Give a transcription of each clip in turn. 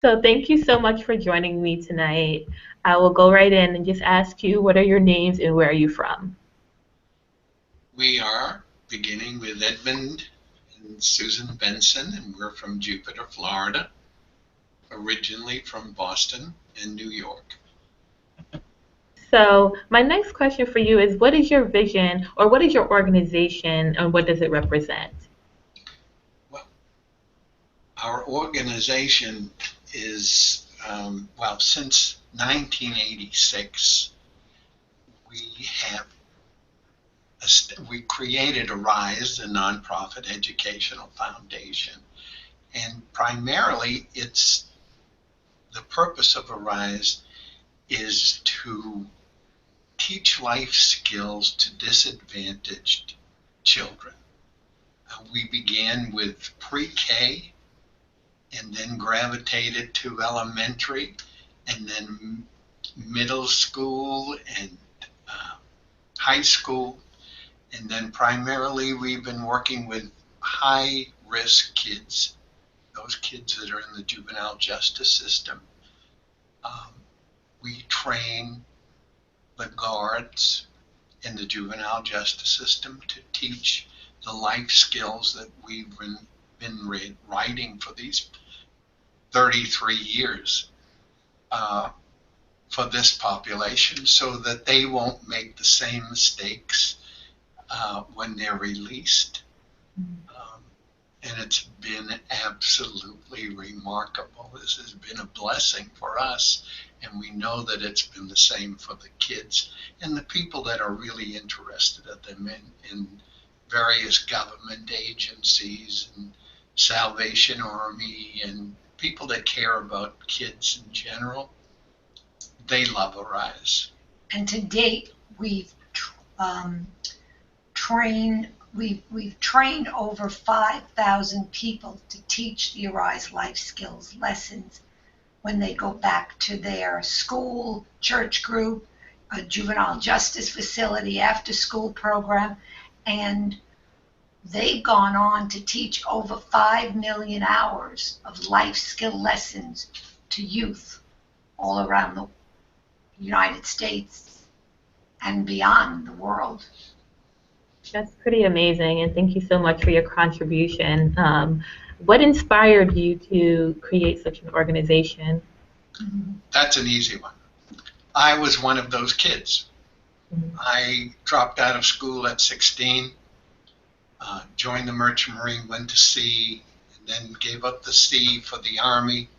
So thank you so much for joining me tonight. I will go right in and just ask you, what are your names and where are you from? We are beginning with Edmund and Susan Benson, and we're from Jupiter, Florida, originally from Boston and New York. So my next question for you is, what is your vision or what is your organization and what does it represent? Well, our organization is, since 1986, we have we created Arise, the nonprofit educational foundation, and primarily it's the purpose of Arise is to teach life skills to disadvantaged children. We began with pre-K and then gravitated to elementary and then middle school and uh, high school. And then primarily we've been working with high risk kids, those kids that are in the juvenile justice system. Um, we train the guards in the juvenile justice system to teach the life skills that we've been writing for these 33 years uh, for this population so that they won't make the same mistakes when they're released. Um, and it's been absolutely remarkable. This has been a blessing for us, and we know that it's been the same for the kids and the people that are really interested in them in various government agencies and Salvation Army and people that care about kids in general. They love Arise. And to date, um, we've trained over 5,000 people to teach the Arise life skills lessons when they go back to their school, church group, a juvenile justice facility, after school program, and they've gone on to teach over 5 million hours of life skill lessons to youth all around the United States and beyond the world. That's pretty amazing, and thank you so much for your contribution. What inspired you to create such an organization? That's an easy one. I was one of those kids. I dropped out of school at 16, joined the Merchant Marine, went to sea, and then gave up the sea for the Army.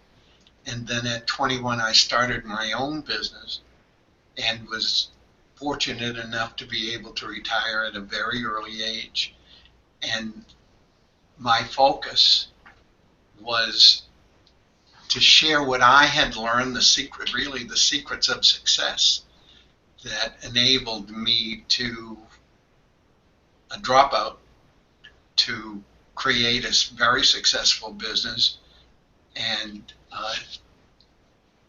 And then at 21, I started my own business and was fortunate enough to be able to retire at a very early age. And my focus was to share what I had learned, really the secrets of success that enabled me to drop out to create a very successful business and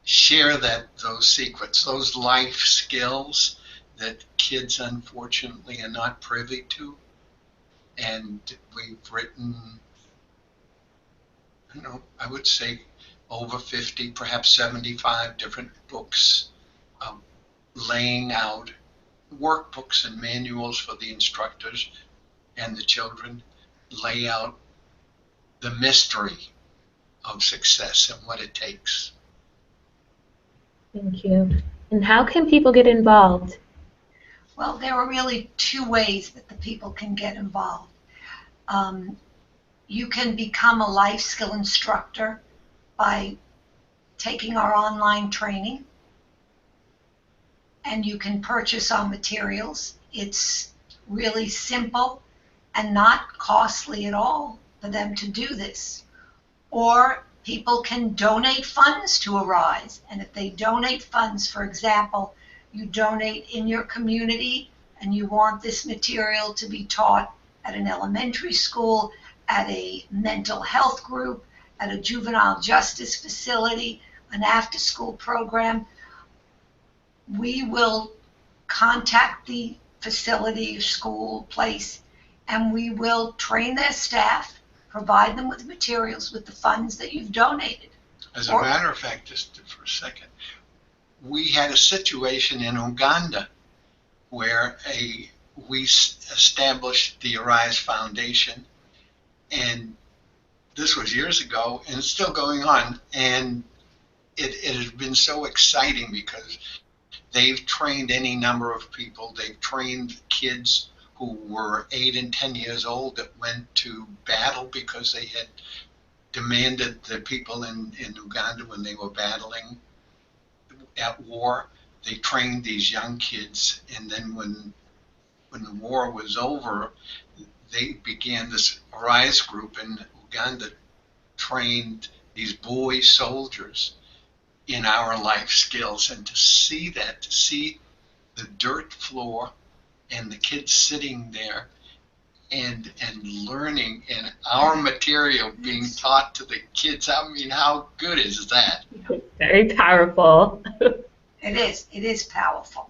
share those secrets, those life skills that kids unfortunately are not privy to. And we've written, I would say over 50, perhaps 75 different books laying out workbooks and manuals for the instructors and the children, lay out the mystery of success and what it takes. Thank you. And how can people get involved? Well, there are really two ways that the people can get involved. Um, you can become a life skill instructor by taking our online training, and you can purchase our materials. It's really simple and not costly at all for them to do this. Or people can donate funds to Arise. And if they donate funds, for example, you donate in your community and you want this material to be taught at an elementary school, at a mental health group, at a juvenile justice facility, an after-school program, we will contact the facility, school, place, and we will train their staff, provide them with materials with the funds that you've donated. As a matter of fact, just for a second, we had a situation in Uganda where we established the Arise Foundation, and this was years ago, and it's still going on, and it has been so exciting because they've trained any number of people. They've trained kids who were 8 and 10 years old that went to battle because they had demanded the people in Uganda when they were battling at war. They trained these young kids, and then when the war was over, they began this Arise group in Uganda, trained these boy soldiers in our life skills. And to see that, to see the dirt floor and the kids sitting there and learning, and our material being taught to the kids, I mean, how good is that? Very powerful. It is powerful.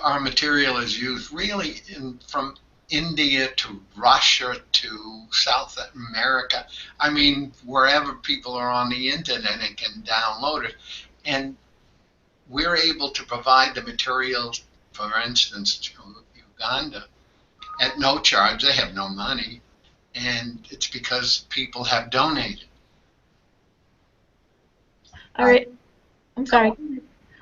Our material is used really from India to Russia to South America. I mean, wherever people are on the internet and can download it. And we're able to provide the material, for instance, to Uganda at no charge. They have no money. And it's because people have donated. All right. I'm sorry.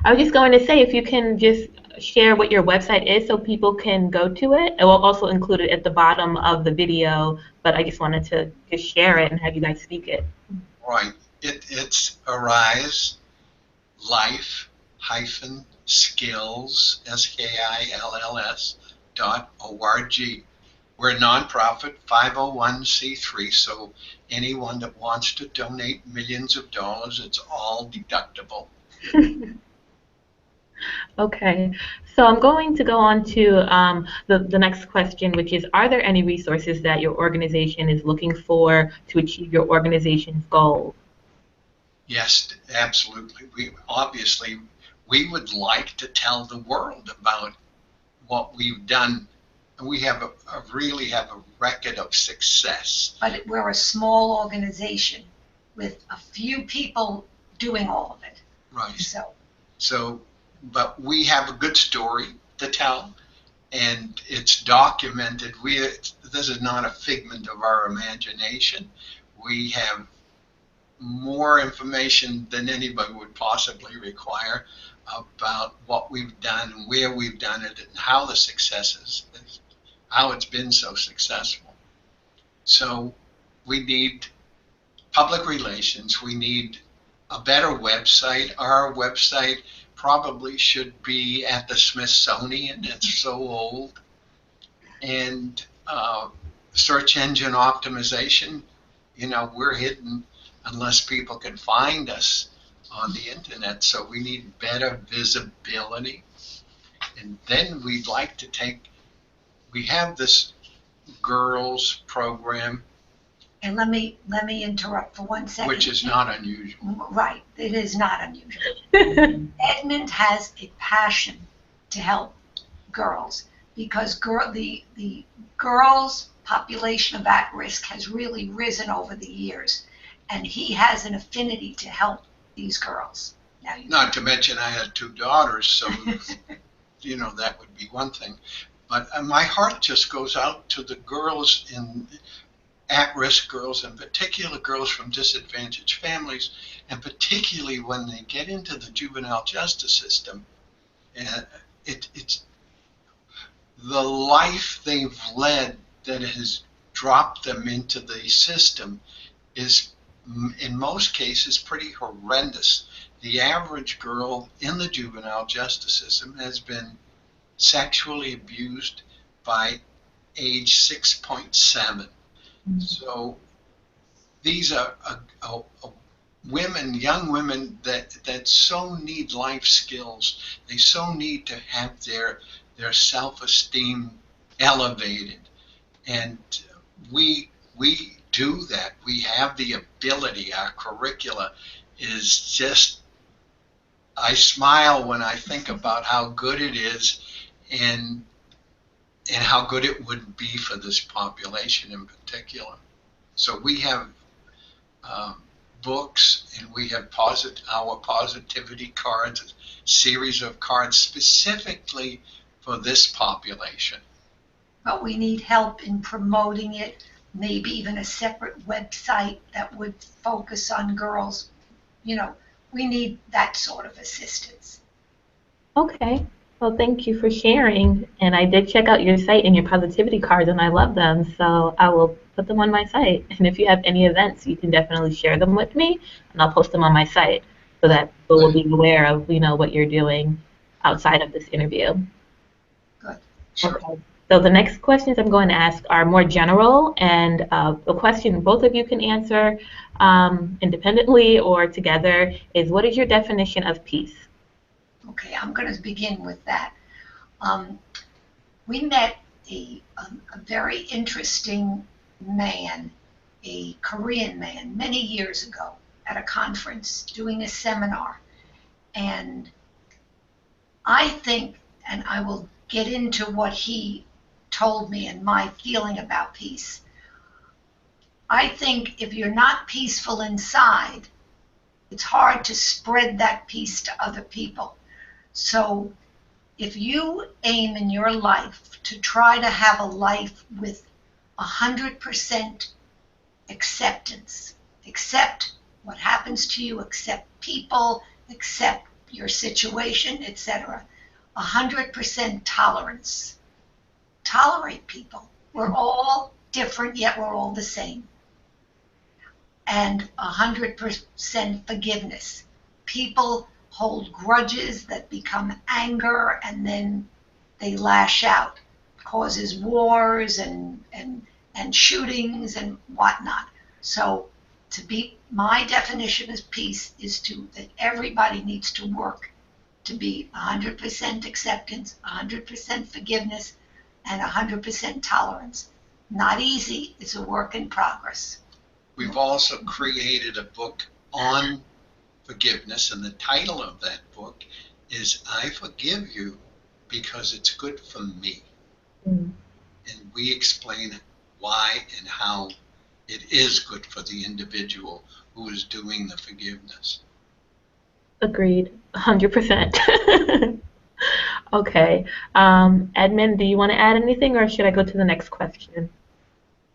I was just going to say, if you can just share what your website is so people can go to it. I will also include it at the bottom of the video, but I just wanted to just share it and have you guys speak it. Right. It's Arise Life Skills SKILLS.org. We're a nonprofit 501c3, so anyone that wants to donate millions of dollars, it's all deductible. Okay, so I'm going to go on to the next question, which is, are there any resources that your organization is looking for to achieve your organization's goals? Yes, absolutely. We would like to tell the world about what we've done. We really have a record of success. But we're a small organization with a few people doing all of it. Right. So, but we have a good story to tell, and it's documented. This is not a figment of our imagination. We have more information than anybody would possibly require about what we've done and where we've done it and how the successes, how it's been so successful. So we need public relations. We need a better website. Our website probably should be at the Smithsonian. It's so old. And search engine optimization. We're hidden unless people can find us on the internet. So we need better visibility. And then we'd like to we have this girls program. And let me interrupt for 1 second. Which is not unusual. Right, it is not unusual. Edmund has a passion to help girls because the girls' population of at-risk has really risen over the years, and he has an affinity to help these girls. Not to mention I had 2 daughters, so that would be one thing. But my heart just goes out to the girls at-risk girls, in particular girls from disadvantaged families, and particularly when they get into the juvenile justice system. It's the life they've led that has dropped them into the system is, in most cases, pretty horrendous. The average girl in the juvenile justice system has been sexually abused by age 6.7. So these are young women that so need life skills. They so need to have their self-esteem elevated, and we do that. We have the ability. Our curricula is just. I smile when I think about how good it is, and how good it would be for this population in particular. So we have books, and we have our positivity cards, a series of cards specifically for this population. But we need help in promoting it, maybe even a separate website that would focus on girls. You know, we need that sort of assistance. Okay. Well, thank you for sharing. And I did check out your site and your positivity cards, and I love them. So I will put them on my site. And if you have any events, you can definitely share them with me, and I'll post them on my site so that people will be aware of, what you're doing outside of this interview. Good. Sure. Okay. So the next questions I'm going to ask are more general, and the question both of you can answer independently or together is, what is your definition of peace? Okay, I'm going to begin with that. We met a very interesting man, a Korean man, many years ago at a conference doing a seminar. And I think, and I will get into what he told me and my feeling about peace. I think if you're not peaceful inside, it's hard to spread that peace to other people. So if you aim in your life to try to have a life with 100% acceptance, accept what happens to you, accept people, accept your situation, etc., 100% tolerance. Tolerate people. We're all different, yet we're all the same. And 100% forgiveness. People hold grudges that become anger, and then they lash out, causes wars and shootings and whatnot. So my definition of peace is that everybody needs to work to be 100% acceptance, 100% forgiveness, and 100% tolerance. Not easy, it's a work in progress. We've also created a book on forgiveness, and the title of that book is I Forgive You Because It's Good for Me. Mm. And we explain why and how it is good for the individual who is doing the forgiveness. Agreed, 100%. Okay. Edmund, do you want to add anything, or should I go to the next question?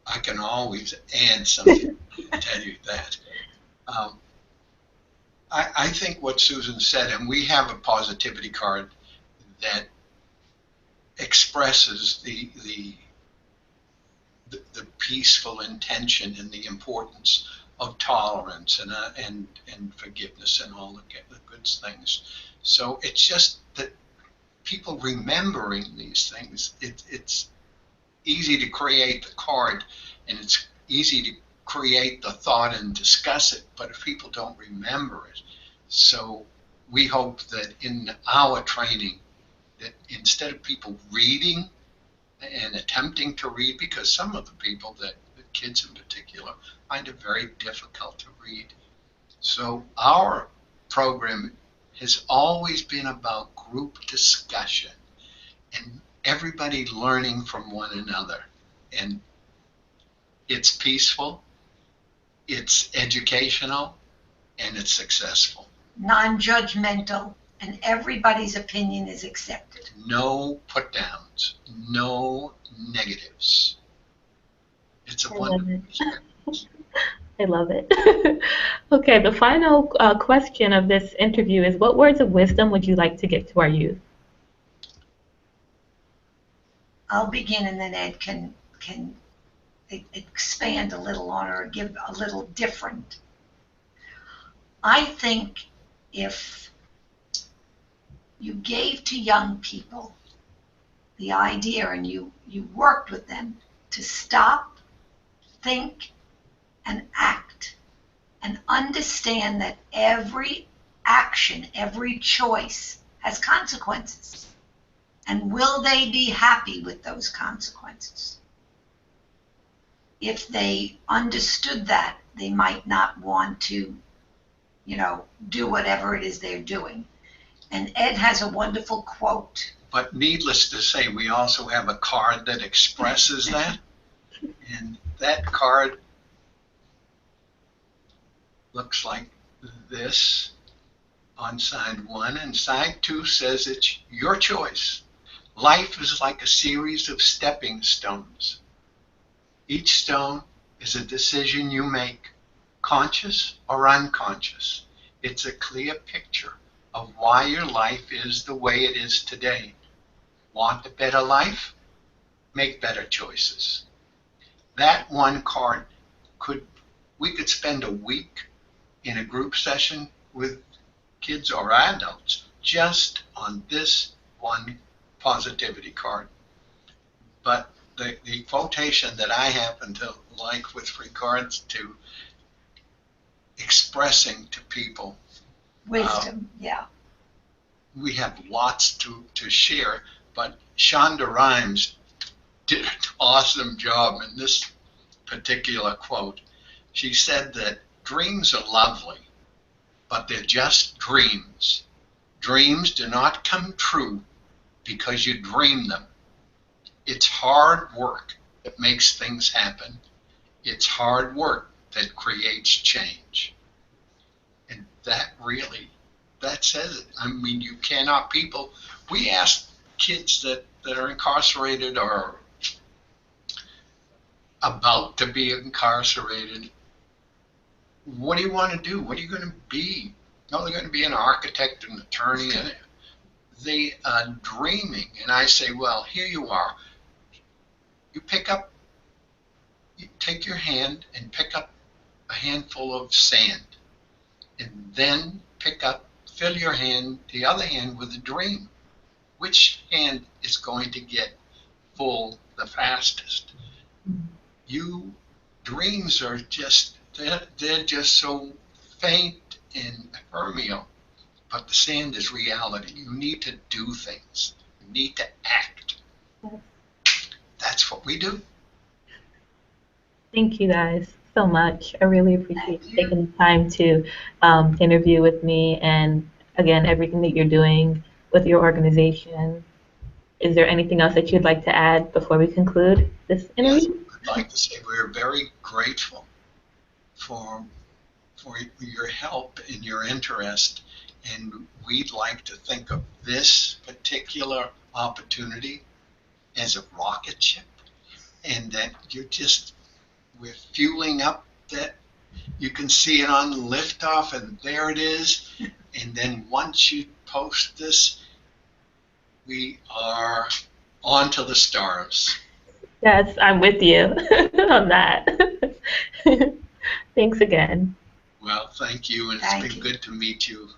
I can always add something to tell you that. I think what Susan said, and we have a positivity card that expresses the peaceful intention and the importance of tolerance and forgiveness and all the good things. So it's just that people remembering these things, it's easy to create the card, and it's easy to create the thought and discuss it, but if people don't remember it. So we hope that in our training, that instead of people reading and attempting to read, because some of the people, the kids in particular, find it very difficult to read. So our program has always been about group discussion and everybody learning from one another. And it's peaceful, it's educational, and it's successful. Non-judgmental, and everybody's opinion is accepted. No put downs, no negatives. It's a wonderful experience. I love it. Okay, the final question of this interview is, what words of wisdom would you like to give to our youth? I'll begin, and then Ed can expand a little on or give a little different. I think if you gave to young people the idea and you worked with them to stop, think, and act, and understand that every action, every choice has consequences. And will they be happy with those consequences? If they understood that, they might not want to, do whatever it is they're doing. And Ed has a wonderful quote. But needless to say, we also have a card that expresses that. And that card looks like this on side 1, and side 2 says it's your choice. Life is like a series of stepping stones. Each stone is a decision you make, conscious or unconscious. It's a clear picture of why your life is the way it is today. Want a better life? Make better choices. That one card we could spend a week in a group session with kids or adults just on this one positivity card. But the quotation that I happen to like with regards to expressing to people Wisdom, yeah. we have lots to share, but Shonda Rhimes did an awesome job in this particular quote. She said that dreams are lovely, but they're just dreams. Dreams do not come true because you dream them. It's hard work that makes things happen. It's hard work that creates change. And that says it. I mean, you cannot, we ask kids that are incarcerated or about to be incarcerated, what do you want to do? What are you going to be? No, they're going to be an architect, an attorney, and they are dreaming. And I say, well, here you are. You take your hand and pick up a handful of sand, and then fill your hand, the other hand, with a dream. Which hand is going to get full the fastest? Dreams are they're just so faint and ephemeral, but the sand is reality. You need to do things. You need to act. That's what we do. Thank you guys so much. I really appreciate you taking the time to interview with me, and again, everything that you're doing with your organization. Is there anything else that you'd like to add before we conclude this interview? Yes, I'd like to say we're very grateful for your help and your interest, and we'd like to think of this particular opportunity as a rocket ship, and that we're fueling up, that you can see it on liftoff, and there it is. And then once you post this, we are on to the stars. Yes, I'm with you on that. Thanks again. Well, thank you, and it's been good to meet you.